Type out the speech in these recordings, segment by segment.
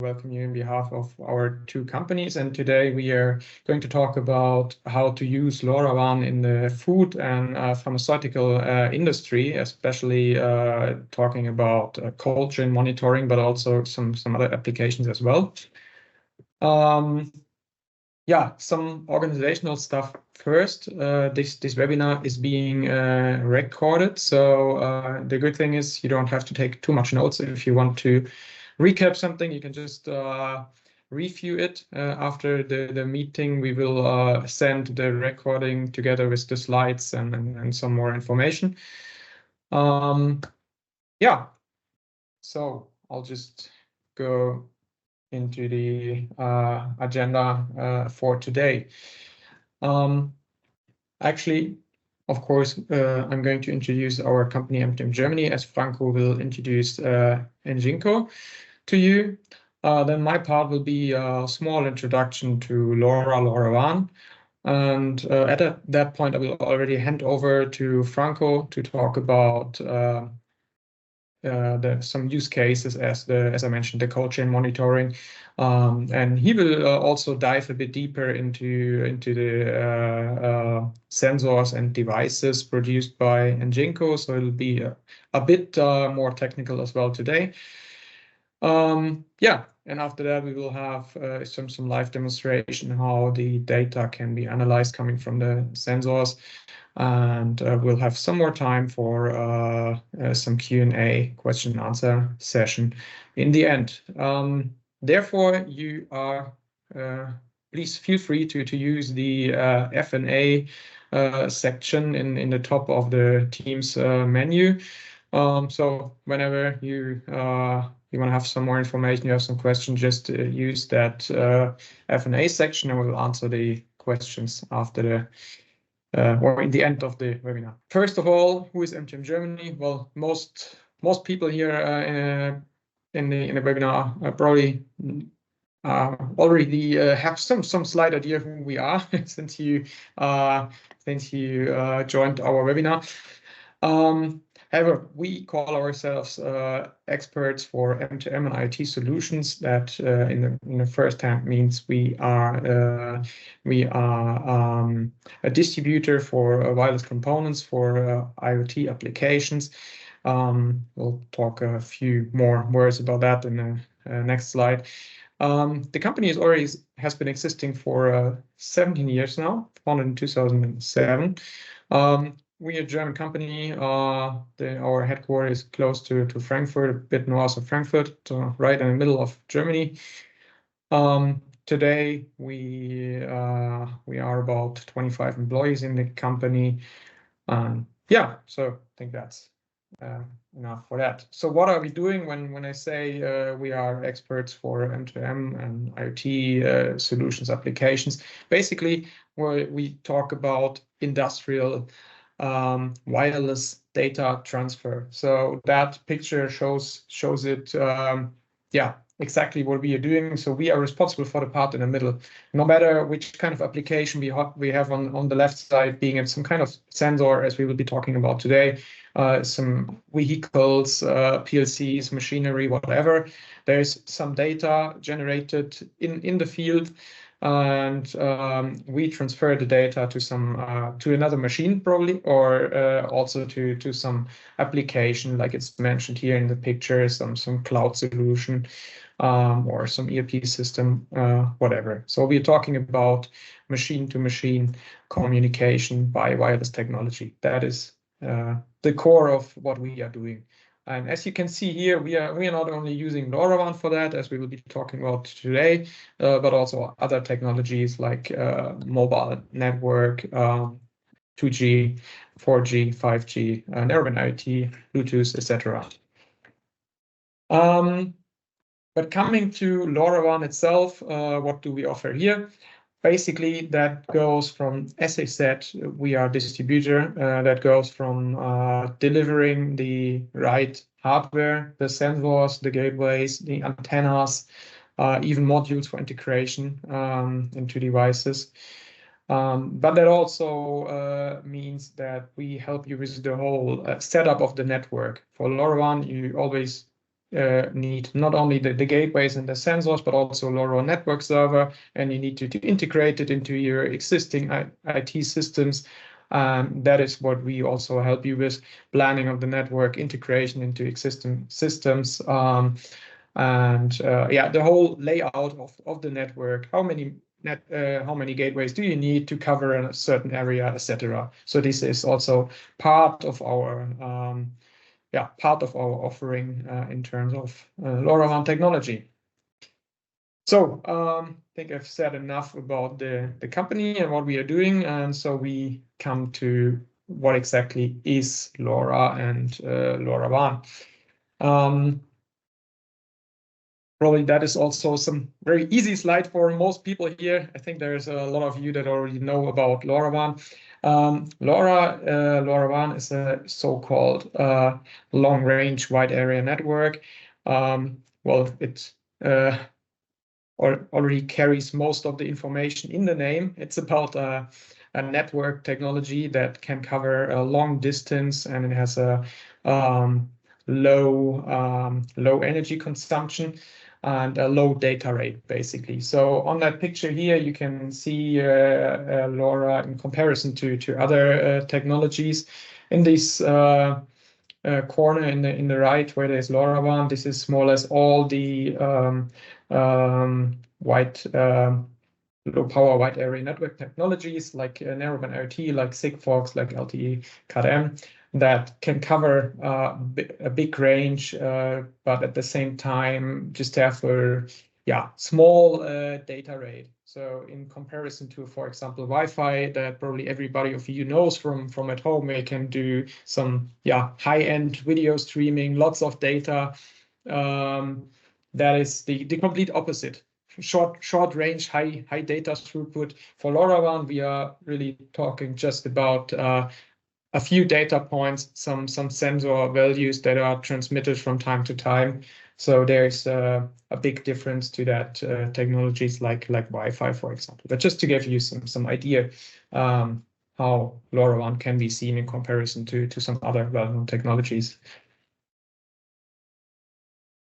welcome you on behalf of our two companies. And today we are going to talk about how to use LoRaWAN in the food and pharmaceutical industry, especially talking about cold chain monitoring, but also some other applications as well. Yeah, some organizational stuff first. This webinar is being recorded, so the good thing is you don't have to take too much notes. If you want to recap something, you can just review it after the meeting. We will send the recording together with the slides and some more information. Yeah, so I'll just go into the agenda for today. Actually, of course, I'm going to introduce our company MTM Germany, as Franco will introduce enginko to you. Then my part will be a small introduction to LoRaWAN. And at that point, I will already hand over to Franco to talk about some use cases as I mentioned, the cold chain monitoring, and he will also dive a bit deeper into the sensors and devices produced by enginko. So it'll be a bit more technical as well today. Yeah, and after that we will have some live demonstration how the data can be analyzed coming from the sensors. And we'll have some more time for some Q&A, question and answer session in the end. Therefore, you are please feel free to use the F&A section in the top of the Teams menu. So whenever you want to have some more information, you have some questions, just use that F&A section, and we'll answer the questions after the or in the end of the webinar. First of all, who is MTM Germany? Well, most people here in the webinar probably already have some slight idea who we are since you joined our webinar. However, we call ourselves experts for M2M and IoT solutions. That in the first hand means we are a distributor for wireless components for IoT applications. We'll talk a few more words about that in the next slide. The company has been existing for 17 years now, founded in 2007. We're a German company. Our headquarters is close to Frankfurt, a bit north of Frankfurt, right in the middle of Germany. Today we are about 25 employees in the company. Yeah, so I think that's enough for that. So what are we doing when I say we are experts for M2M and IoT solutions applications? Basically, we talk about industrial wireless data transfer. So that picture shows it, yeah, exactly what we are doing. So we are responsible for the part in the middle. No matter which kind of application we have on the left side, being it some kind of sensor, as we will be talking about today, some vehicles, PLCs, machinery, whatever. There's some data generated in the field, and we transfer the data to another machine probably, or also to some application like it's mentioned here in the picture, some cloud solution or some ERP system, whatever. So we're talking about machine-to-machine communication by wireless technology. That is the core of what we are doing. And as you can see here, we are not only using LoRaWAN for that, as we will be talking about today, but also other technologies like mobile network, 2G, 4G, 5G, narrowband IoT, Bluetooth, etc. But coming to LoRaWAN itself, what do we offer here? Basically, that goes from, as I said, we are a distributor. That goes from delivering the right hardware, the sensors, the gateways, the antennas, even modules for integration into devices. But that also means that we help you with the whole setup of the network. For LoRaWAN, you always need not only the gateways and the sensors, but also LoRa network server, and you need to integrate it into your existing IT systems. That is what we also help you with, planning of the network, integration into existing systems, yeah, the whole layout of the network. How many gateways do you need to cover a certain area, etc. So this is also part of our offering in terms of LoRaWAN technology. So I think I've said enough about the company and what we are doing, and so we come to what exactly is LoRa and LoRaWAN. Probably that is also some very easy slide for most people here. I think there's a lot of you that already know about LoRaWAN. LoRaWAN is a so-called long-range wide area network. Well, it already carries most of the information in the name. It's about a network technology that can cover a long distance, and it has a low energy consumption and a low data rate, basically. So on that picture here, you can see LoRa in comparison to other technologies. In this corner in the right, where there's LoRaWAN, this is more or less all the low power wide area network technologies like narrowband IoT, like Sigfox, like LTE Cat-M, that can cover a big range, but at the same time just have a small data rate. So in comparison to, for example, Wi-Fi, that probably everybody of you knows from at home, they can do some high-end video streaming, lots of data. That is the complete opposite. Short range, high data throughput. For LoRaWAN, we are really talking just about a few data points, some sensor values that are transmitted from time to time. So there's a big difference to that technologies like Wi-Fi, for example. But just to give you some idea how LoRaWAN can be seen in comparison to some other well-known technologies.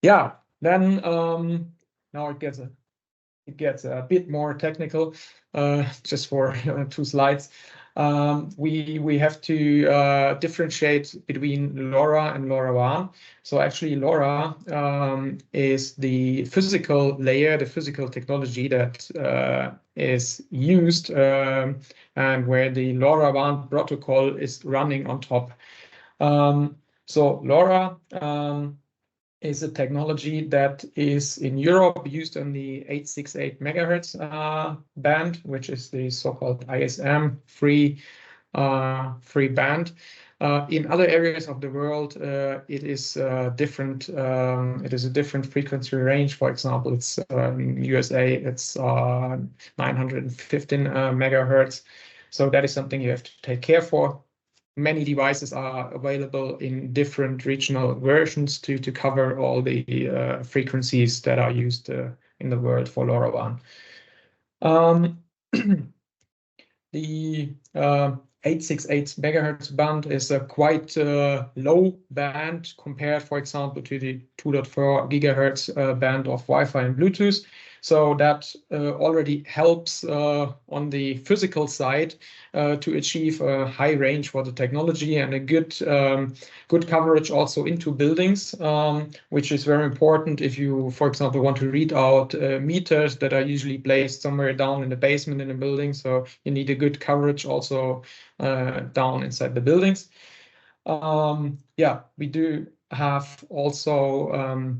Yeah, then now it gets a bit more technical, just for 2 slides. We have to differentiate between LoRa and LoRaWAN. So actually LoRa is the physical layer, the physical technology that is used and where the LoRaWAN protocol is running on top. So LoRa is a technology that is in Europe used on the 868 megahertz band, which is the so-called ISM free band. In other areas of the world, it is different. It is a different frequency range. For example, it's in USA, it's 915 megahertz. So that is something you have to take care for. Many devices are available in different regional versions to cover all the frequencies that are used in the world for LoRaWAN. The 868 megahertz band is a quite low band compared, for example, to the 2.4 gigahertz band of Wi-Fi and Bluetooth. So that already helps on the physical side to achieve a high range for the technology and a good coverage also into buildings, which is very important if you, for example, want to read out meters that are usually placed somewhere down in the basement in a building. So you need a good coverage also down inside the buildings. We do have also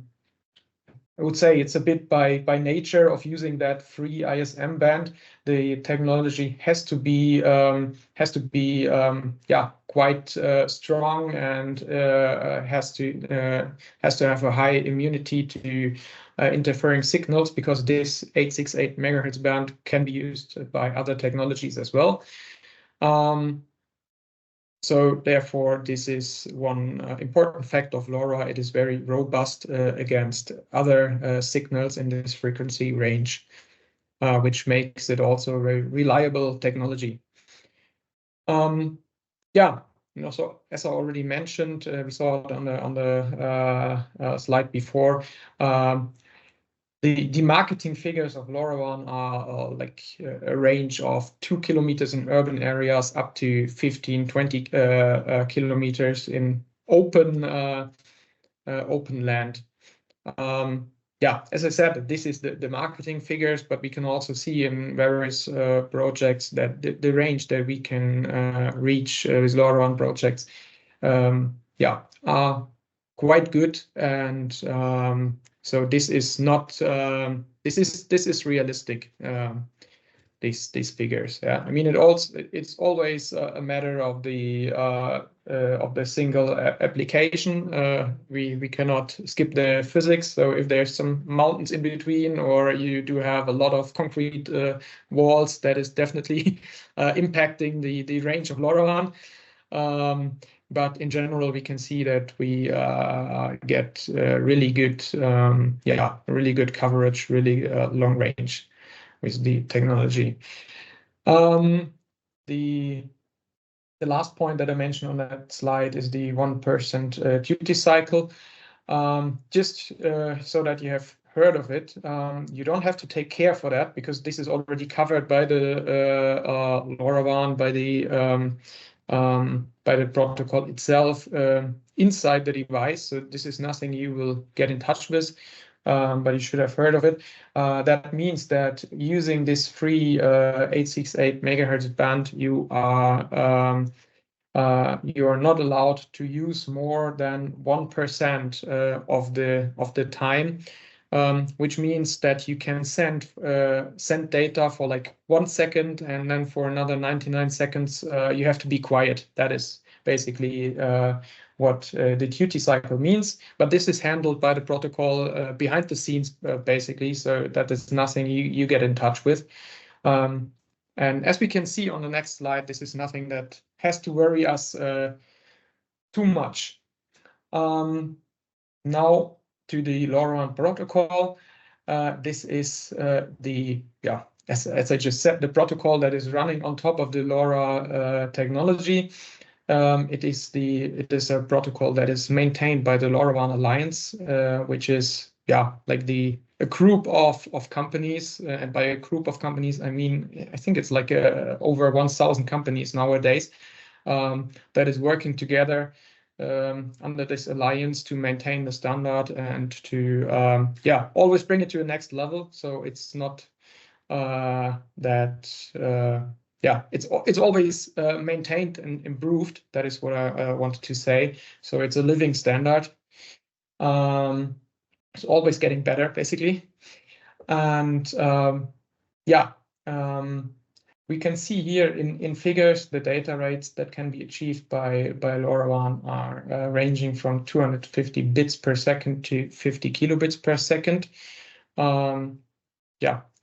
I would say it's a bit by nature of using that free ISM band. The technology has to be quite strong and has to have a high immunity to interfering signals, because this 868 megahertz band can be used by other technologies as well. So therefore, this is one important fact of LoRa. It is very robust against other signals in this frequency range, which makes it also a very reliable technology. so as I already mentioned, we saw it on the slide before. The marketing figures of LoRaWAN are like a range of 2 kilometers in urban areas up to 15, 20 kilometers in open land. Yeah, as I said, this is the marketing figures, but we can also see in various projects that the range that we can reach with LoRaWAN projects, yeah, are quite good. And so this is not this is realistic. These figures, yeah. I mean, it's always a matter of the single application. We cannot skip the physics. So if there's some mountains in between, or you do have a lot of concrete walls, that is definitely impacting the range of LoRaWAN. But in general, we can see that we get really good, really good coverage, really long range with the technology. The last point that I mentioned on that slide is the 1% duty cycle. Just so that you have heard of it, you don't have to take care for that, because this is already covered by the LoRaWAN, by the protocol itself inside the device. So this is nothing you will get in touch with. But you should have heard of it. That means that using this free 868 megahertz band, you are not allowed to use more than 1% of the time, which means that you can send data for like 1 second, and then for another 99 seconds you have to be quiet. That is basically what the duty cycle means. But this is handled by the protocol behind the scenes, basically. So that is nothing you get in touch with. And as we can see on the next slide, this is nothing that has to worry us too much. Now to the LoRaWAN protocol. This is as I just said, the protocol that is running on top of the LoRa technology. It is a protocol that is maintained by the LoRaWAN Alliance, which is like a group of companies, and by a group of companies I mean I think it's like over 1,000 companies nowadays that is working together under this alliance to maintain the standard and to always bring it to the next level. So it's not it's always maintained and improved. That is what I wanted to say. So it's a living standard. It's always getting better, basically. And we can see here in figures the data rates that can be achieved by LoRaWAN are ranging from 250 bits per second to 50 kilobits per second.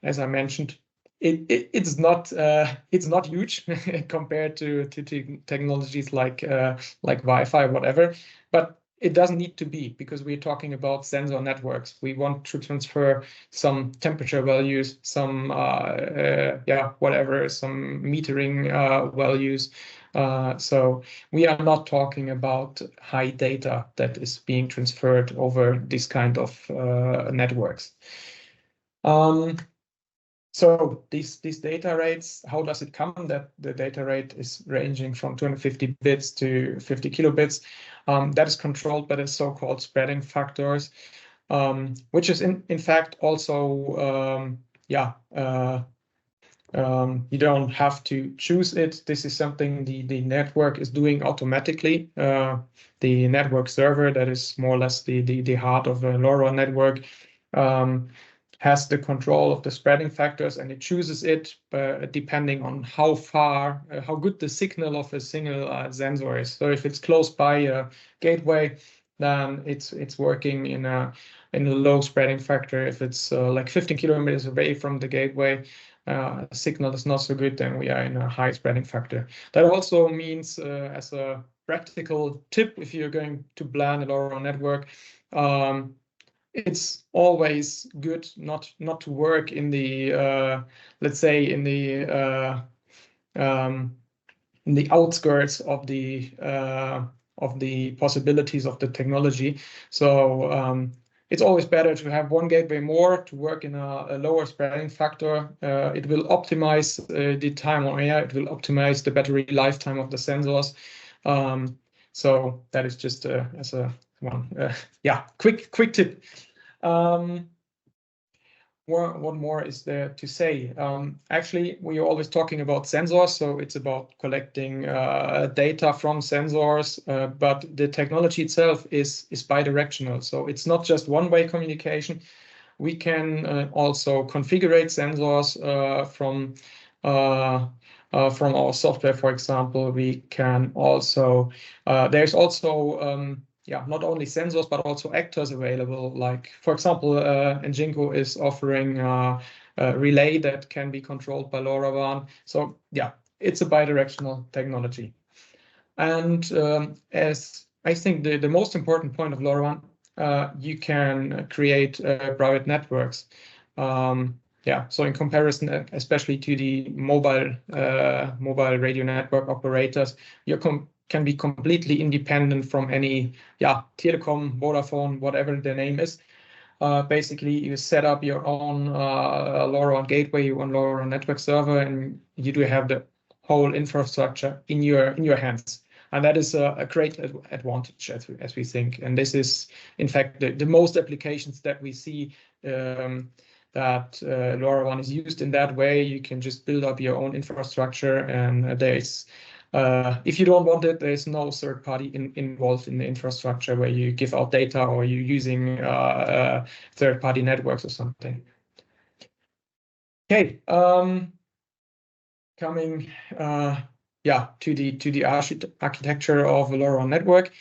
As I mentioned, it's not huge compared to technologies like Wi-Fi, whatever, but it doesn't need to be, because we're talking about sensor networks. We want to transfer some temperature values, some whatever, some metering values. So we are not talking about high data that is being transferred over this kind of networks. So these data rates, how does it come that the data rate is ranging from 250 bits to 50 kilobits? That is controlled by the so-called spreading factors, which is in fact also you don't have to choose it. This is something the network is doing automatically. The network server, that is more or less the heart of a LoRa network, has the control of the spreading factors, and it chooses it depending on how good the signal of a single sensor is. So if it's close by a gateway, then it's working in a low spreading factor. If it's like 15 kilometers away from the gateway, signal is not so good, then we are in a high spreading factor. That also means, as a practical tip, if you're going to plan a LoRa network, it's always good not to work in the let's say in the the outskirts of the possibilities of the technology. So it's always better to have one gateway more to work in a lower spreading factor. It will optimize the time on air. It will optimize the battery lifetime of the sensors. So that is just as a one, quick tip. What more is there to say? Actually, we are always talking about sensors, so it's about collecting data from sensors, but the technology itself is bidirectional. So it's not just one-way communication. We can also configure sensors from our software, for example. We can also, there's also not only sensors, but also actors available. Like, for example, enginko is offering a relay that can be controlled by LoRaWAN. So yeah, it's a bidirectional technology. And as I think the most important point of LoRaWAN, you can create private networks. So in comparison, especially to the mobile radio network operators, you can be completely independent from any telecom, Vodafone, whatever the name is. Basically, you set up your own LoRaWAN gateway, your own LoRaWAN network server, and you do have the whole infrastructure in your hands. And that is a great advantage, as we think. And this is, in fact, the most applications that we see that LoRaWAN is used in that way. You can just build up your own infrastructure, and there's if you don't want it, there's no third party involved in the infrastructure where you give out data or you're using third party networks or something. Okay, coming to the architecture of a LoRaWAN network.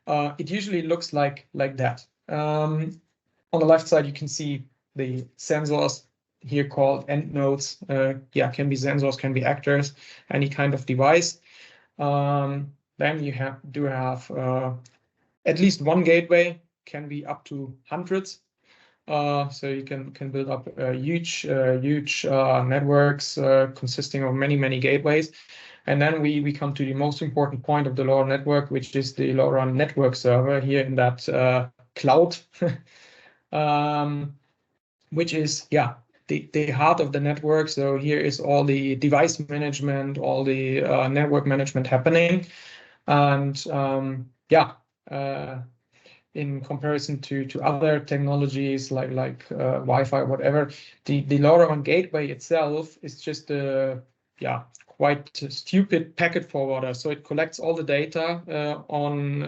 It usually looks like that. On the left side, you can see the sensors here called end nodes. Can be sensors, can be actors, any kind of device. Then you have at least one gateway, can be up to hundreds. So you can build up huge networks consisting of many gateways. And then we come to the most important point of the LoRa network, which is the LoRa network server here in that cloud, which is the heart of the network. So here is all the device management, all the network management happening. And in comparison to other technologies like Wi-Fi, whatever, the LoRaWAN gateway itself is just a quite stupid packet forwarder. So it collects all the data on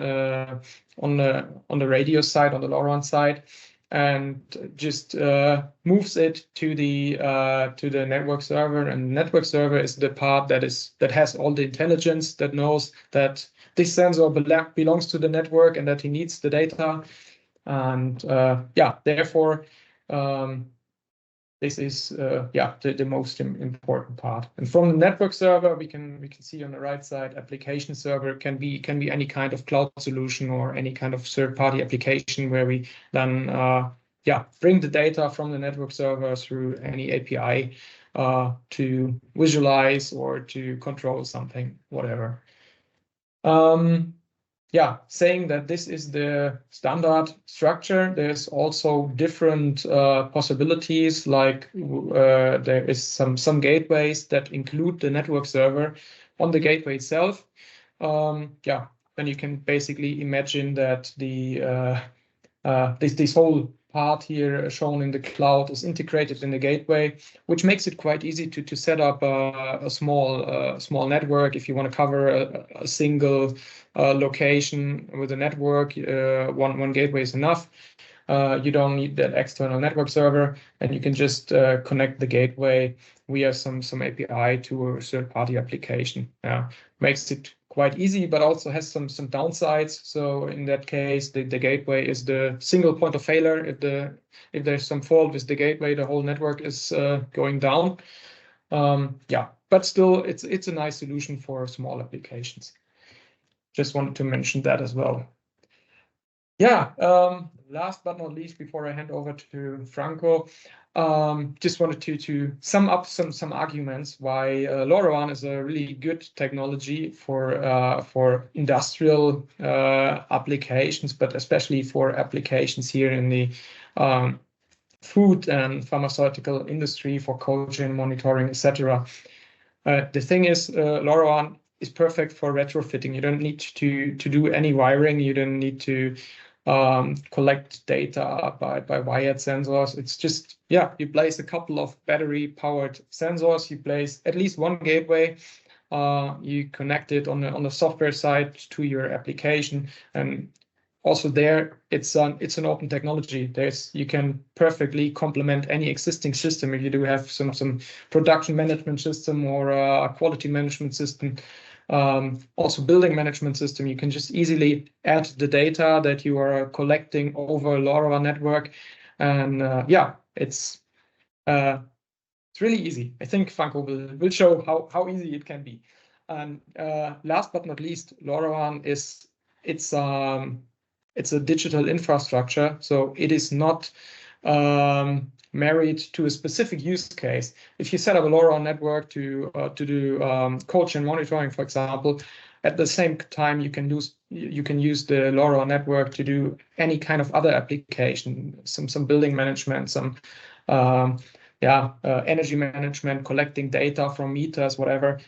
the radio side, on the LoRaWAN side, and just moves it to the network server. And the network server is the part that has all the intelligence, that knows that this sensor belongs to the network and that he needs the data. And therefore, this is the most important part. And from the network server, we can see on the right side, application server can be any kind of cloud solution or any kind of third-party application where we then bring the data from the network server through any API to visualize or to control something, whatever. Saying that this is the standard structure, there's also different possibilities, like there is some gateways that include the network server on the gateway itself. Then you can basically imagine that this whole part here shown in the cloud is integrated in the gateway, which makes it quite easy to set up a small network. If you want to cover a single location with a network, one gateway is enough. You don't need that external network server, and you can just connect the gateway via some API to a third-party application. Makes it quite easy, but also has some downsides. So in that case, the gateway is the single point of failure. If there's some fault with the gateway, the whole network is going down. But still, it's a nice solution for small applications. Just wanted to mention that as well. last but not least, before I hand over to Franco, just wanted to sum up some arguments why LoRaWAN is a really good technology for industrial applications, but especially for applications here in the food and pharmaceutical industry for cold chain monitoring, etc. The thing is, LoRaWAN is perfect for retrofitting. You don't need to do any wiring. You don't need to collect data by wired sensors. It's just, yeah, you place a couple of battery-powered sensors. You place at least one gateway. You connect it on the software side to your application, and also there it's an open technology. You can perfectly complement any existing system. If you do have some production management system or a quality management system, also building management system, you can just easily add the data that you are collecting over LoRa network, and yeah, it's really easy. I think Franco will show how easy it can be. And last but not least, LoRaWAN it's a digital infrastructure, so it is not married to a specific use case. If you set up a LoRa network to do cold chain monitoring, for example, at the same time you can use the LoRa network to do any kind of other application, some building management, some energy management, collecting data from meters, whatever.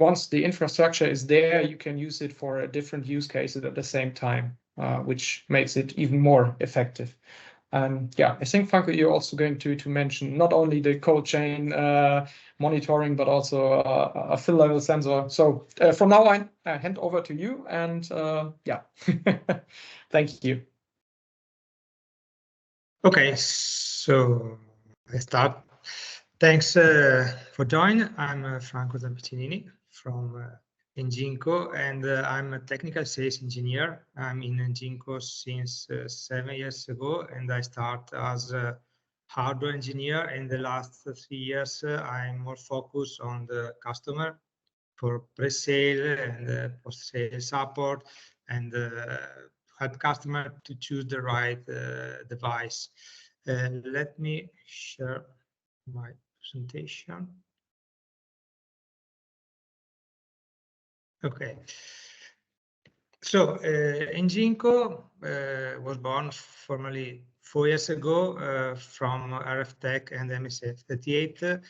Once the infrastructure is there, you can use it for different use cases at the same time, which makes it even more effective. And yeah, I think, Franco, you're also going to mention not only the cold chain monitoring, but also a fill level sensor. So from now on, I hand over to you, and yeah, thank you. Okay, so I start. Thanks for joining. I'm Franco Zampiccinini from enginko, and I'm a technical sales engineer. I'm in enginko since 7 years ago, and I start as a hardware engineer. In the last 3 years, I'm more focused on the customer for pre-sale and post-sale support, and help customer to choose the right device. Let me share my presentation. Okay. So enginko was born formally 4 years ago from RF-Tech and MSF38.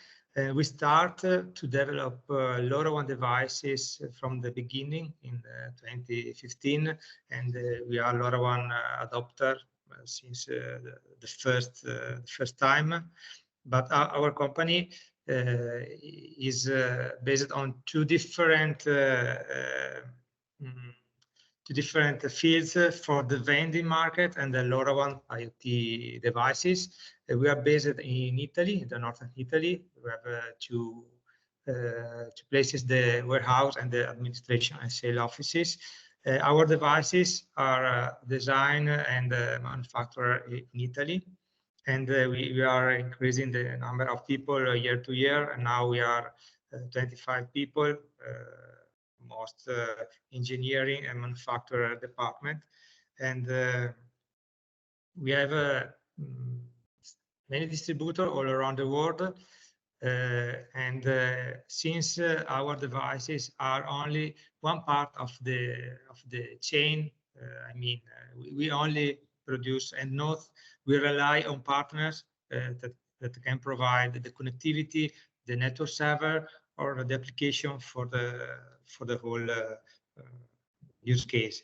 We start to develop LoRaWAN devices from the beginning in 2015, and we are LoRaWAN adopter since the first time. But our company is based on two different fields for the vending market and the LoRaWAN IoT devices. We are based in Italy, in the northern Italy. We have two places, the warehouse and the administration and sale offices. Our devices are designed and manufactured in Italy. And we are increasing the number of people year to year. And now we are 25 people, most engineering and manufacturer department. And we have many distributors all around the world. And since our devices are only one part of the chain, I mean, we only produce and not, we rely on partners that can provide the connectivity, the network server, or the application for the whole use case.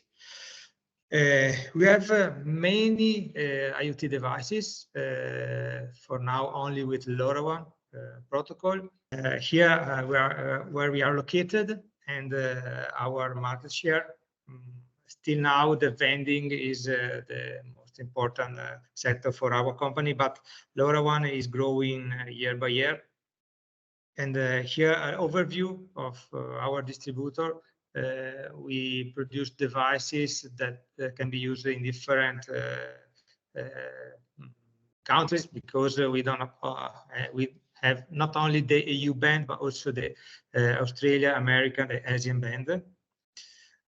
We have many IoT devices for now only with LoRaWAN protocol. Here where we are located, and our market share. Still now the vending is the most important sector for our company, but LoRaWAN is growing year by year. And here an overview of our distributor. We produce devices that can be used in different countries, because we have not only the EU band, but also the Australia, American, the Asian band.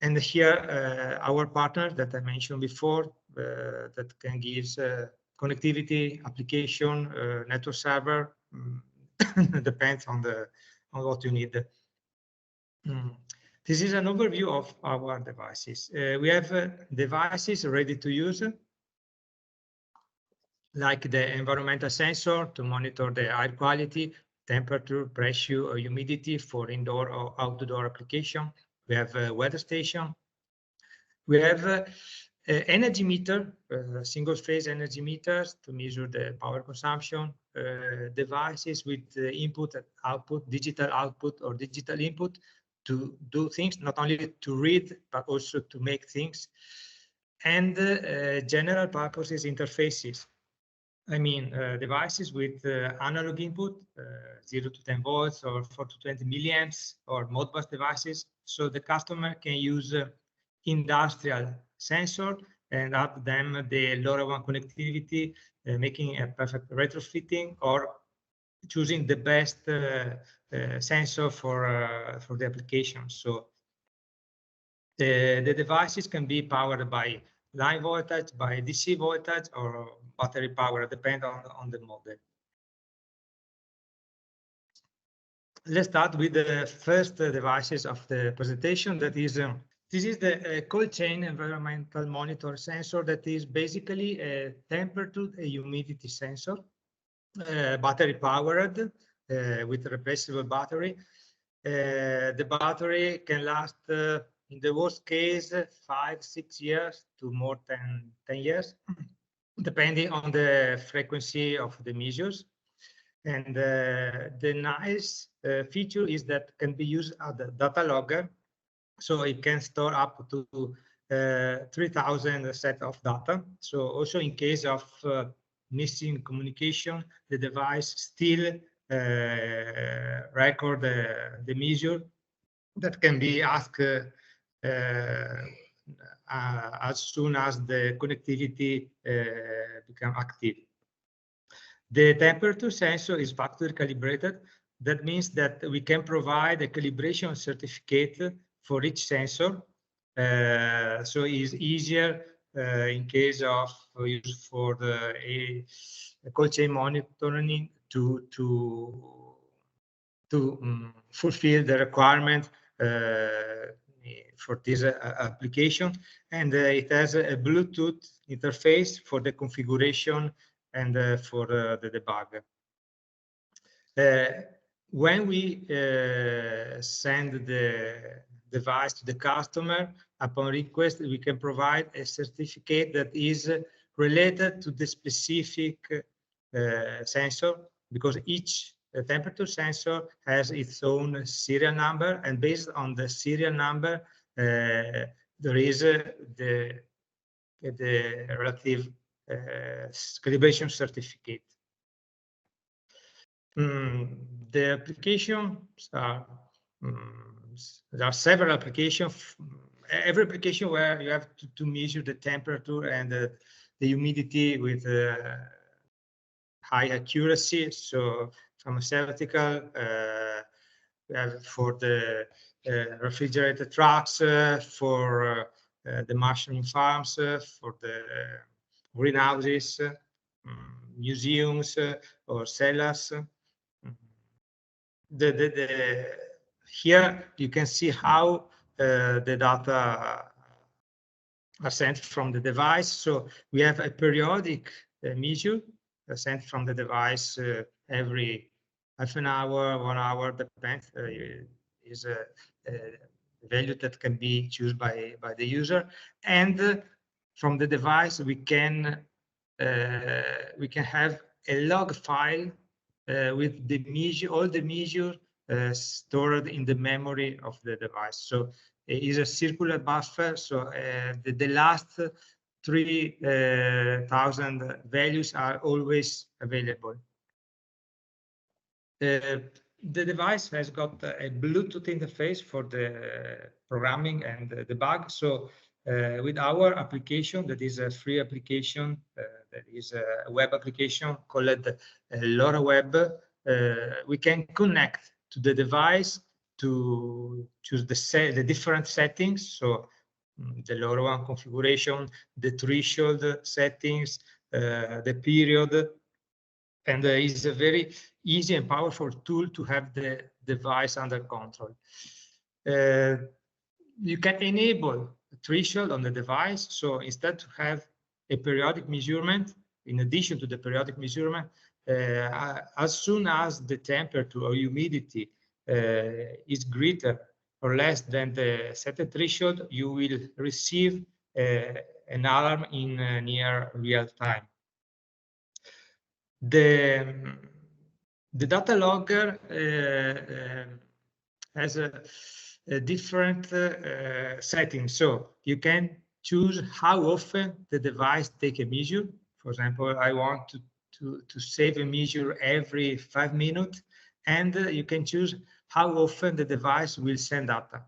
And here, our partner that I mentioned before, that can give connectivity, application, network server, depends on what you need. This is an overview of our devices. We have devices ready to use, like the environmental sensor to monitor the air quality, temperature, pressure, or humidity for indoor or outdoor application. We have a weather station. We have energy meter, single-phase energy meters to measure the power consumption, devices with input and output, digital output or digital input to do things, not only to read, but also to make things, and general purposes interfaces. I mean, devices with analog input, 0 to 10 volts or 4 to 20 milliamps, or Modbus devices. So the customer can use industrial sensor and add them the LoRaWAN connectivity, making a perfect retrofitting, or choosing the best sensor for the application. So the devices can be powered by line voltage, by DC voltage, or battery power, depend on the model. Let's start with the first devices of the presentation. That is, this is the cold chain environmental monitor sensor. That is basically a temperature and humidity sensor, battery powered with a replaceable battery. The battery can last, in the worst case, 5-6 years to more than 10 years, depending on the frequency of the measures. And the nice feature is that can be used as a data logger, so it can store up to 3,000 set of data. So also in case of missing communication, the device still record the measure that can be asked as soon as the connectivity become active. The temperature sensor is factory calibrated. That means that we can provide a calibration certificate for each sensor. So it's easier in case of use for the cold chain monitoring to fulfill the requirement for this application. And it has a Bluetooth interface for the configuration and for the debug. When we send the device to the customer, upon request, we can provide a certificate that is related to the specific sensor, because each temperature sensor has its own serial number, and based on the serial number, there is the relative calibration certificate. The applications are, there are several applications. Every application where you have to measure the temperature and the humidity with high accuracy. So pharmaceutical, we have for the refrigerated trucks, for the mushroom farms, for the greenhouses, museums, or cellars. Here you can see how the data are sent from the device. So we have a periodic measure sent from the device every half an hour, 1 hour, depends. Is a value that can be chosen by the user, and from the device we can have a log file with the measure, all the measure stored in the memory of the device. So it is a circular buffer. So the last 3,000 values are always available. The device has got a Bluetooth interface for the programming and the debug. So with our application, that is a free application, that is a web application called LoRaWAN, we can connect to the device to choose the different settings. So the LoRaWAN configuration, the threshold settings, the period, and it's a very easy and powerful tool to have the device under control. You can enable a threshold on the device. So instead to have a periodic measurement, in addition to the periodic measurement, as soon as the temperature or humidity is greater or less than the set threshold, you will receive an alarm in near real time. The data logger has a different setting. So you can choose how often the device take a measure. For example, I want to save a measure every 5 minutes, and you can choose how often the device will send data.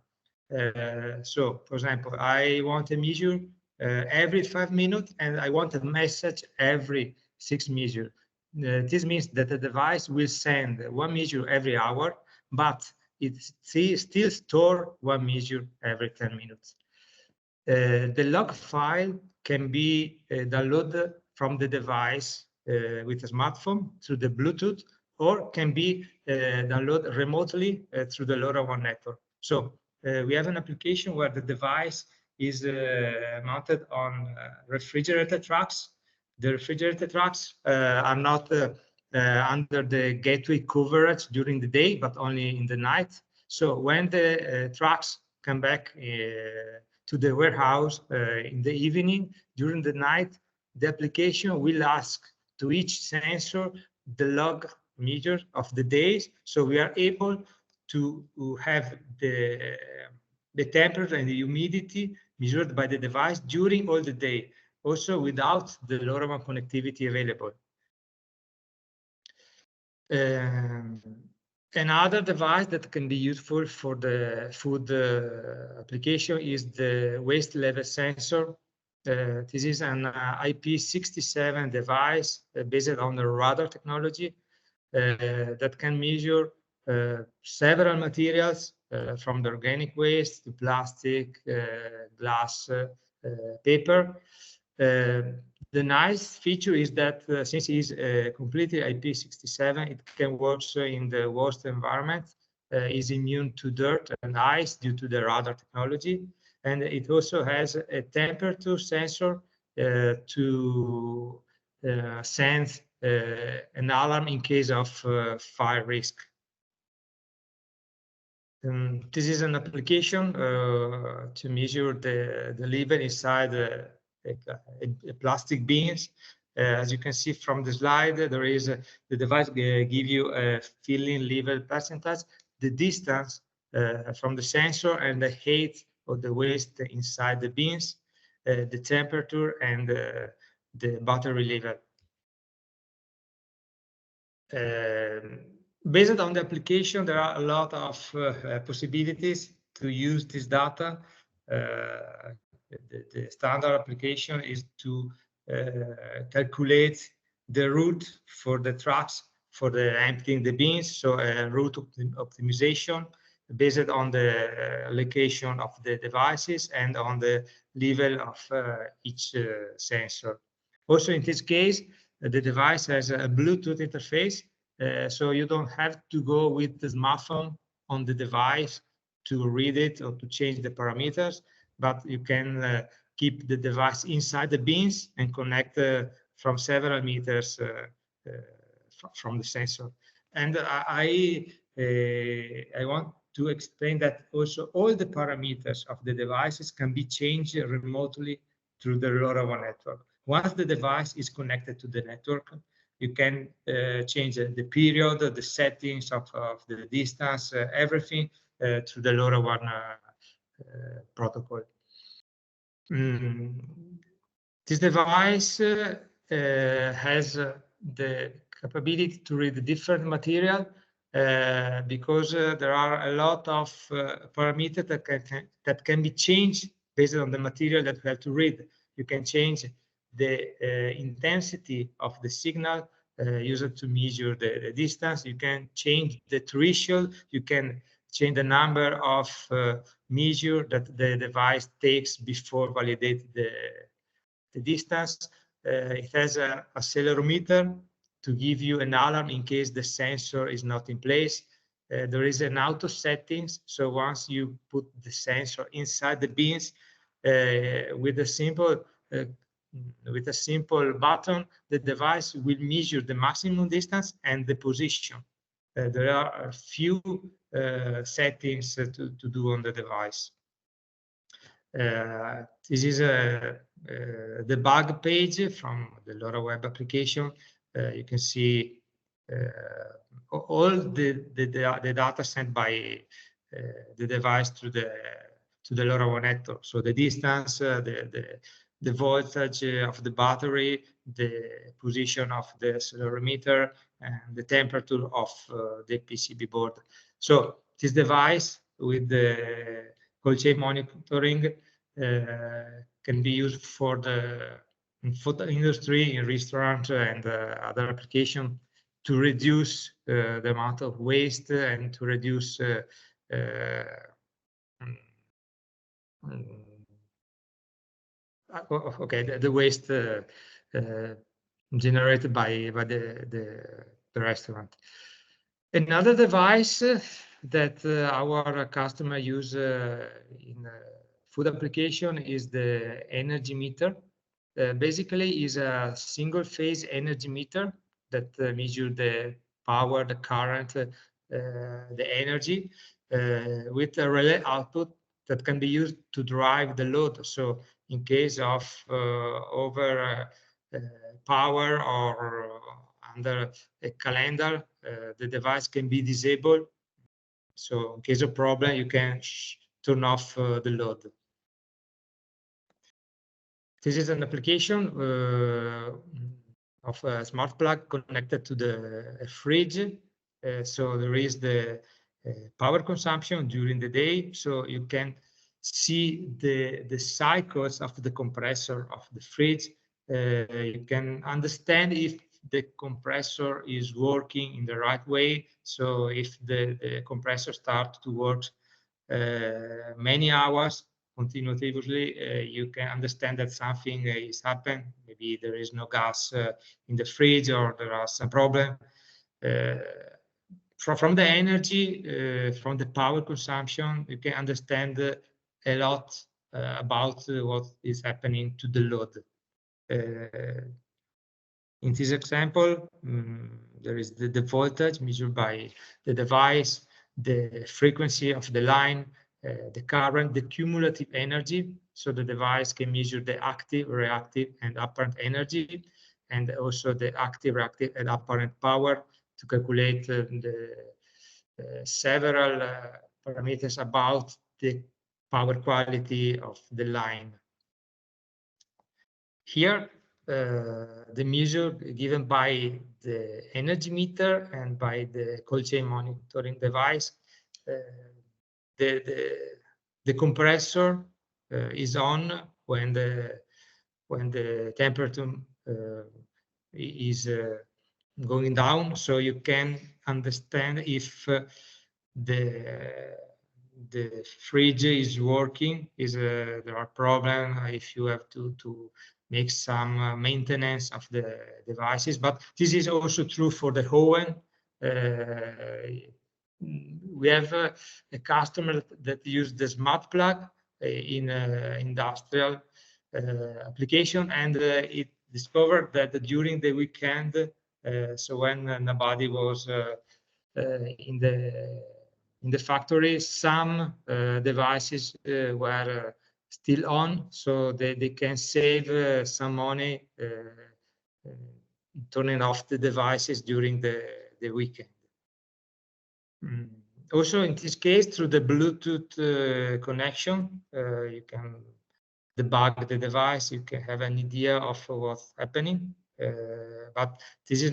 So, for example, I want a measure every 5 minutes, and I want a message every 6 measures. This means that the device will send 1 measure every hour, but it still store 1 measure every 10 minutes. The log file can be downloaded from the device with a smartphone through the Bluetooth, or can be downloaded remotely through the LoRaWAN network. So we have an application where the device is mounted on refrigerated trucks. The refrigerated trucks are not under the gateway coverage during the day, but only in the night. So when the trucks come back to the warehouse in the evening, during the night, the application will ask to each sensor the log meter of the days. So we are able to have the temperature and the humidity measured by the device during all the day, also without the LoRaWAN connectivity available. Another device that can be useful for the food application is the waste level sensor. This is an IP67 device based on the radar technology that can measure several materials from the organic waste to plastic, glass, paper. The nice feature is that since it is completely IP67, it can work in the worst environment, is immune to dirt and ice due to the radar technology. And it also has a temperature sensor to send an alarm in case of fire risk. This is an application to measure the level inside a plastic beans. As you can see from the slide, there is the device give you a filling level percentage, the distance from the sensor, and the height of the waste inside the beans, the temperature, and the battery level. Based on the application, there are a lot of possibilities to use this data. The standard application is to calculate the route for the trucks for the emptying the bins, so route optimization based on the location of the devices and on the level of each sensor. Also, in this case, the device has a Bluetooth interface, so you don't have to go with the smartphone on the device to read it or to change the parameters, but you can keep the device inside the bins and connect from several meters from the sensor. And I want to explain that also all the parameters of the devices can be changed remotely through the LoRaWAN network. Once the device is connected to the network, you can change the period, the settings of the distance, everything through the LoRaWAN protocol. This device has the capability to read different material because there are a lot of parameters that can be changed based on the material that we have to read. You can change the intensity of the signal used to measure the distance. You can change the threshold. You can change the number of measures that the device takes before validate the distance. It has an accelerometer to give you an alarm in case the sensor is not in place. There is an auto settings, so once you put the sensor inside the bins, with a simple button, the device will measure the maximum distance and the position. There are a few settings to do on the device. This is the debug page from the LoRa web application. You can see all the data sent by the device to the LoRaWAN network. So the distance, the voltage of the battery, the position of the accelerometer, and the temperature of the PCB board. So this device with the cold chain monitoring can be used for the food industry, in restaurant, and other applications to reduce the amount of waste and to reduce the waste generated by the restaurant. Another device that our customer use in food application is the energy meter. Basically is a single phase energy meter that measures the power, the current, the energy with a relay output that can be used to drive the load. So in case of over power or under a calendar, the device can be disabled. So in case of problem, you can turn off the load. This is an application of a smart plug connected to the fridge. So there is the power consumption during the day. So you can see the cycles of the compressor of the fridge. You can understand if the compressor is working in the right way. So if the compressor starts to work many hours continuously, you can understand that something is happening. Maybe there is no gas in the fridge, or there are some problem. From the energy, from the power consumption, you can understand a lot about what is happening to the load. In this example, there is the voltage measured by the device, the frequency of the line, the current, the cumulative energy. So the device can measure the active, reactive, and apparent energy, and also the active, reactive, and apparent power to calculate the several parameters about the power quality of the line. Here, the measure given by the energy meter and by the cold chain monitoring device, the compressor is on when the temperature is going down, so you can understand if the fridge is working, there are problems, if you have to make some maintenance of the devices. But this is also true for the oven. We have a customer that use the smart plug in industrial application, and it discovered that during the weekend, so when nobody was in the factory, some devices were still on, so they can save some money turning off the devices during the weekend. Also, in this case, through the Bluetooth connection, you can debug the device, you can have an idea of what's happening. But this is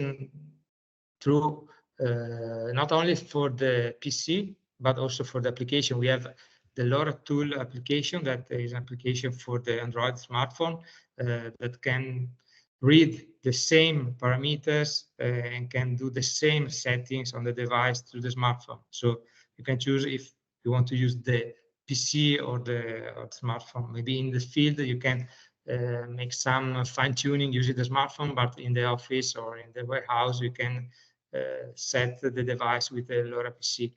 true not only for the PC, but also for the application. We have the LoRa tool application, that is an application for the Android smartphone that can read the same parameters and can do the same settings on the device through the smartphone. So You can choose if you want to use the PC or the smartphone. Maybe in the field you can make some fine-tuning using the smartphone, but in the office or in the warehouse you can set the device with the LoRa PC.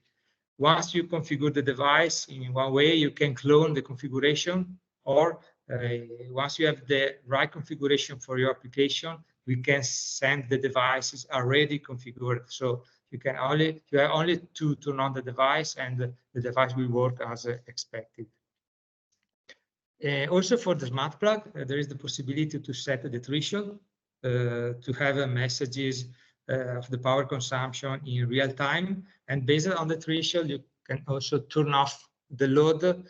Once you configure the device in one way, you can clone the configuration, or once you have the right configuration for your application, we can send the devices already configured. So you have only to turn on the device, and the device will work as expected. Also for the smart plug, there is the possibility to set the threshold to have messages of the power consumption in real time, and based on the threshold, you can also turn off the load,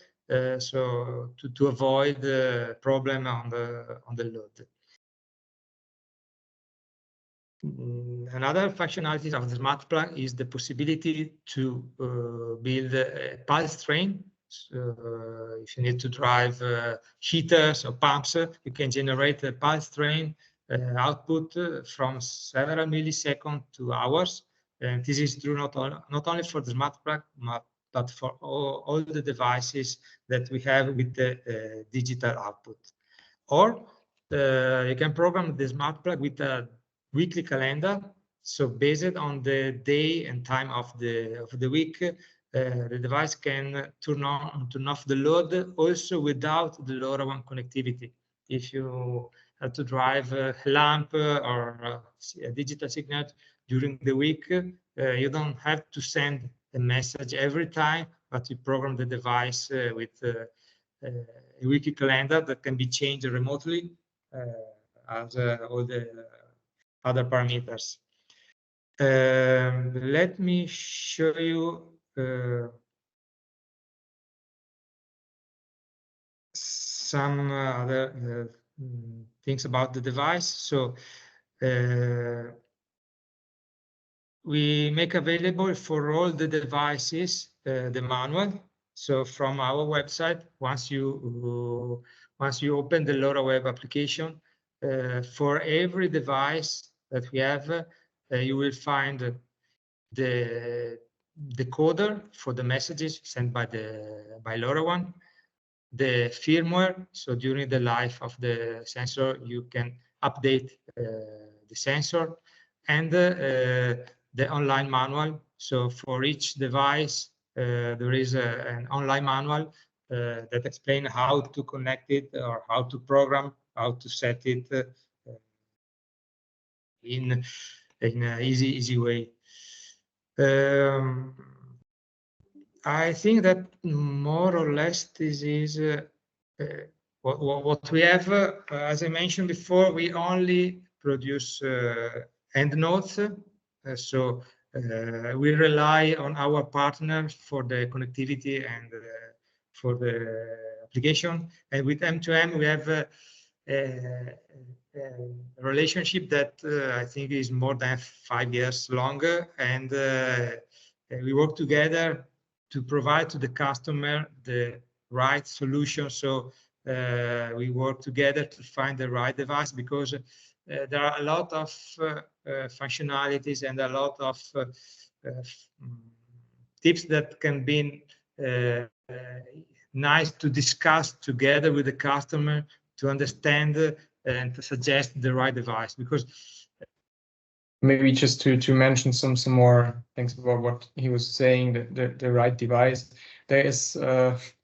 so to avoid the problem on the load. Another functionality of the smart plug is the possibility to build a pulse train. So if you need to drive heaters or pumps, you can generate a pulse train output from several milliseconds to hours. And this is true not only for the smart plug, but for all the devices that we have with the digital output. Or you can program the smart plug with a weekly calendar. So based on the day and time of the week, the device can turn off the load also without the LoRaWAN connectivity. If you have to drive a lamp or a digital signal during the week, you don't have to send a message every time, but you program the device with a weekly calendar that can be changed remotely as all the other parameters. Let me show you some other things about the device. So we make available for all the devices the manual. So from our website, once you open the LoRa web application, for every device that we have, you will find the decoder for the messages sent by LoRaWAN, the firmware. So during the life of the sensor, you can update the sensor, and the online manual. So for each device, there is an online manual that explains how to connect it, or how to program, how to set it in an easy way. I think that more or less this is what we have. As I mentioned before, we only produce end nodes, so we rely on our partner for the connectivity and for the application. And with M2M, we have a relationship that I think is more than 5 years longer, and we work together to provide to the customer the right solution. So we work together to find the right device, because there are a lot of functionalities and a lot of tips that can be nice to discuss together with the customer to understand and to suggest the right device. Because maybe just to mention some more things about what he was saying, the right device. There is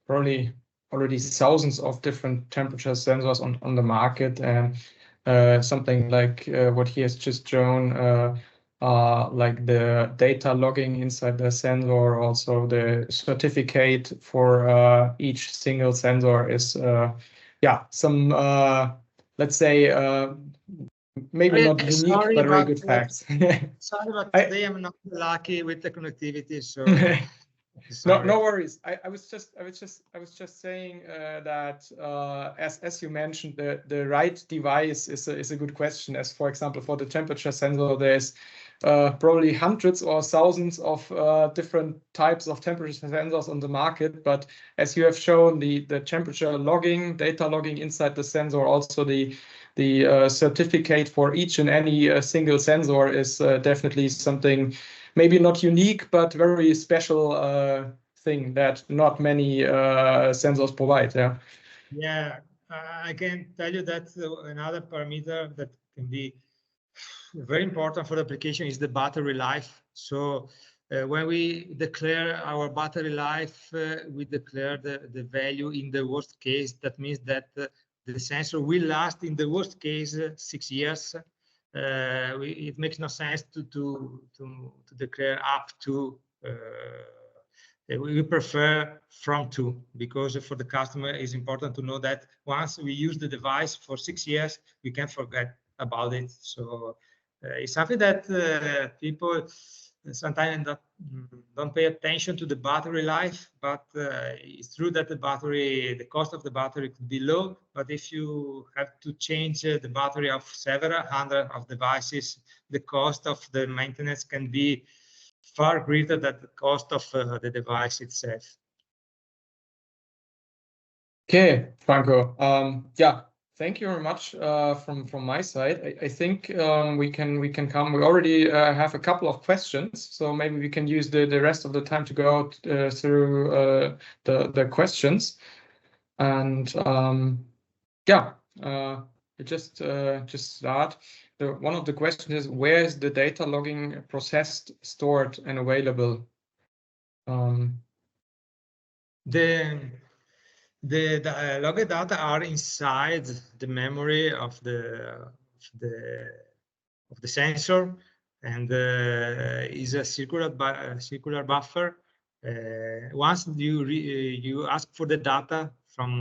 probably already thousands of different temperature sensors on the market, and something like what he has just shown, like the data logging inside the sensor, also the certificate for each single sensor is some let's say maybe not unique, but very good facts. Sorry, but today I'm not lucky with the connectivity, so no worries. I was just saying that as you mentioned, the right device is a good question. As for example, for the temperature sensor, there's probably hundreds or thousands of different types of temperature sensors on the market. But as you have shown, the temperature logging, data logging inside the sensor, also the certificate for each and any single sensor is definitely something maybe not unique, but very special thing that not many sensors provide. Yeah. Yeah, I can tell you that another parameter that can be very important for the application is the battery life. So when we declare our battery life, we declare the value in the worst case. That means that the sensor will last in the worst case 6 years. It makes no sense to declare up to. We prefer from 2 because for the customer it's important to know that once we use the device for 6 years, we can forget about it. So it's something that people sometimes don't pay attention to the battery life, but it's true that the cost of the battery could be low, but if you have to change the battery of several hundred of devices, the cost of the maintenance can be far greater than the cost of the device itself. Okay, Franco. Yeah, thank you very much from my side. I think we can come. We already have a couple of questions, so maybe we can use the rest of the time to go through the questions. And yeah, just start. One of the questions is, where is the data logging processed, stored, and available? The logged data are inside the memory of the sensor, and is a circular buffer. Once you ask for the data from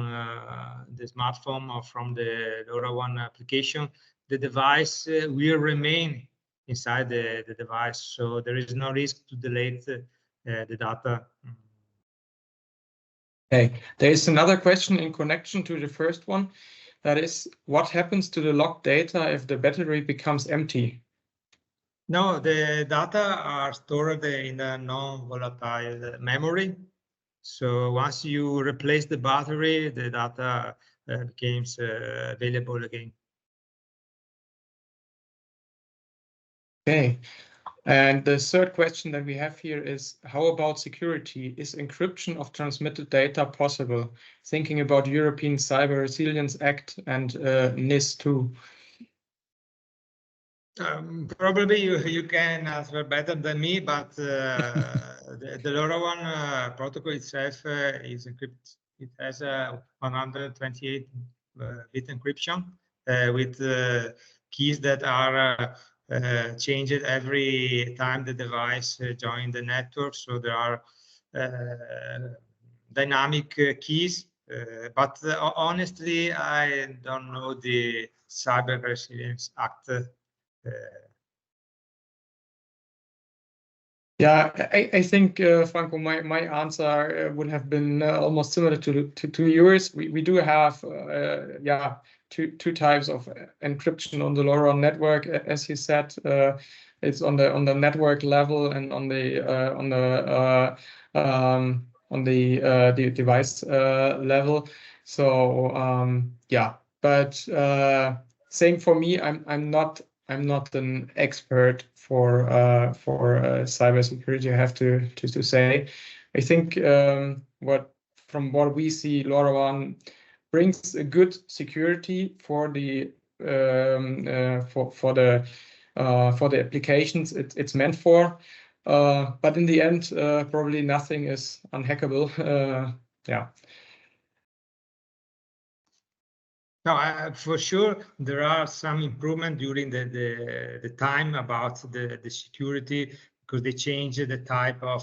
the smartphone or from the LoRaWAN application, the device will remain inside the device, so there is no risk to delete the data. Okay, there is another question in connection to the first one. That is, what happens to the logged data if the battery becomes empty? No, the data are stored in a non-volatile memory. So once you replace the battery, the data becomes available again. Okay. And the third question that we have here is, how about security? Is encryption of transmitted data possible? Thinking about European Cyber Resilience Act and NIS2. Probably you can answer better than me, but the LoRaWAN protocol itself is encrypted. It has a 128-bit encryption with keys that are changed every time the device joins the network. So there are dynamic keys, but honestly, I don't know the Cyber Resilience Act. Yeah, I think, Franco, my answer would have been almost similar to yours. We do have yeah, two types of encryption on the LoRa network, as you said. It's on the network level and on the device level. So yeah, but same for me. I'm not an expert for cybersecurity, I have to say. I think from what we see, LoRaWAN brings a good security for the for the applications it's meant for. But in the end, probably nothing is unhackable. Yeah. No, for sure, there are some improvement during the time about the security, because they change the type of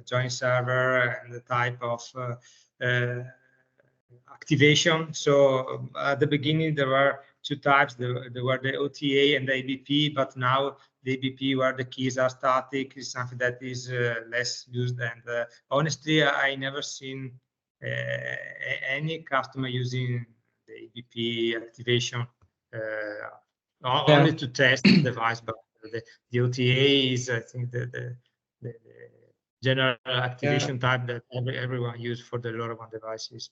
joint server and the type of activation. So at the beginning, there were two types. There were the OTA and the ABP, but now the ABP, where the keys are static, is something that is less used. And honestly, I never seen any customer using the ABP activation only to test the device, but the OTA is, I think, the general activation type that everyone uses for the LoRaWAN devices.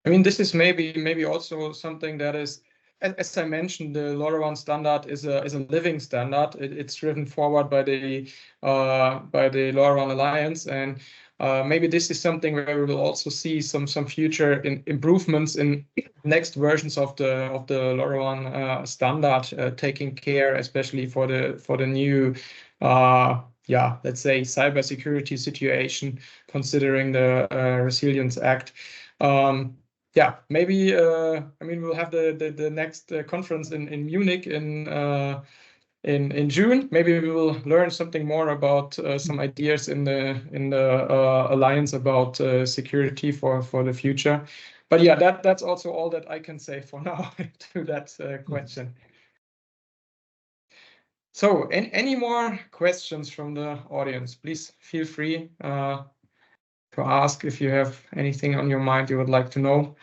I mean, this is maybe also something that is as I mentioned, the LoRaWAN standard is a living standard. It's driven forward by the LoRaWAN Alliance, and maybe this is something where we will also see some future improvements in next versions of the LoRaWAN standard, taking care especially for the new let's say cybersecurity situation, considering the Resilience Act. Maybe I mean, we'll have the next conference in Munich in June. Maybe we will learn something more about some ideas in the alliance about security for the future. But yeah, that's also all that I can say for now to that question. So, any more questions from the audience? Please feel free to ask if you have anything on your mind you would like to know.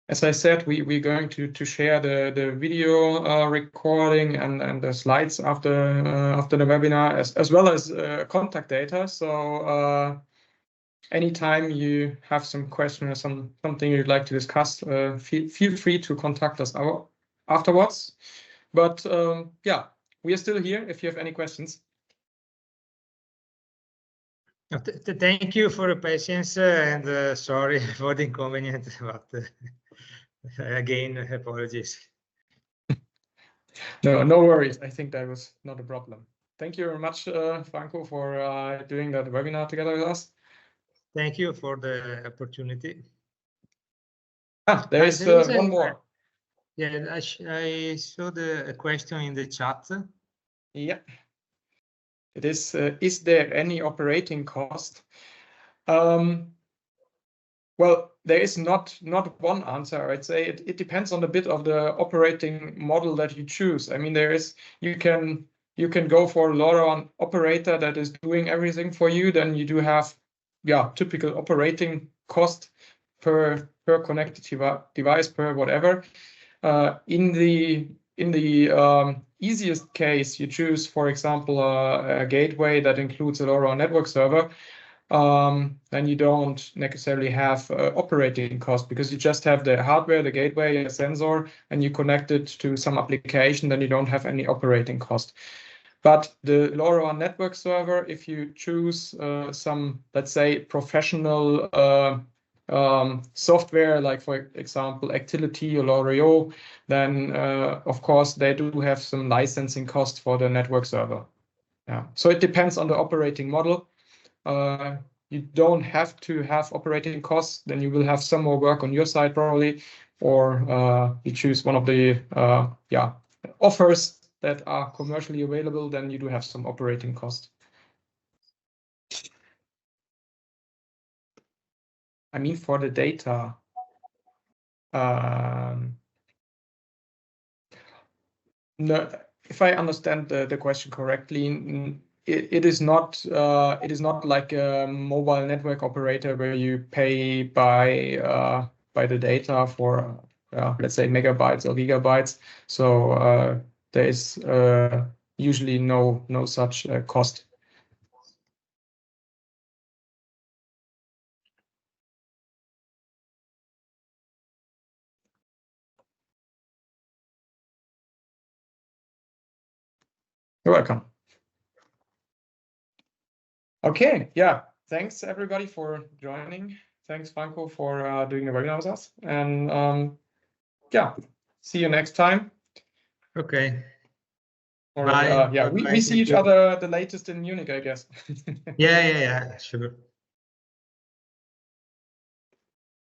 As I said, we're going to share the video recording and the slides after the webinar, as well as contact data. So anytime you have some question or something you'd like to discuss, feel free to contact us afterwards. But yeah, we are still here if you have any questions. Thank you for your patience and sorry for the inconvenience, but again, apologies. No worries. I think that was not a problem. Thank you very much, Franco, for doing that webinar together with us. Thank you for the opportunity. There is one more. Yeah, I saw the question in the chat. Yeah. It is there any operating cost? Well, there is not one answer. I'd say it depends on a bit of the operating model that you choose. I mean, you can go for a LoRaWAN operator that is doing everything for you. Then you do have typical operating cost per connected device, per whatever. In the easiest case, you choose, for example, a gateway that includes a LoRa network server. Then you don't necessarily have operating cost, because you just have the hardware, the gateway, a sensor, and you connect it to some application. Then you don't have any operating cost. But the LoRaWAN network server, if you choose some, let's say, professional software, like for example Actility or LoRaWAN, then of course they do have some licensing cost for the network server. Yeah, so it depends on the operating model. You don't have to have operating costs. Then you will have some more work on your side probably, or you choose one of the offers that are commercially available. Then you do have some operating cost. I mean, for the data, no, if I understand the question correctly, it is not like a mobile network operator where you pay by the data for let's say megabytes or gigabytes. So there is usually no such cost. You're welcome. Okay, yeah. Thanks everybody for joining. Thanks, Franco, for doing the webinar with us. And yeah, see you next time. Okay. Or, bye. Yeah, we see each other the latest in Munich, I guess. Yeah, sure.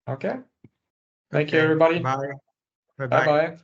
Okay. Thank you, everybody. Bye. Bye-bye.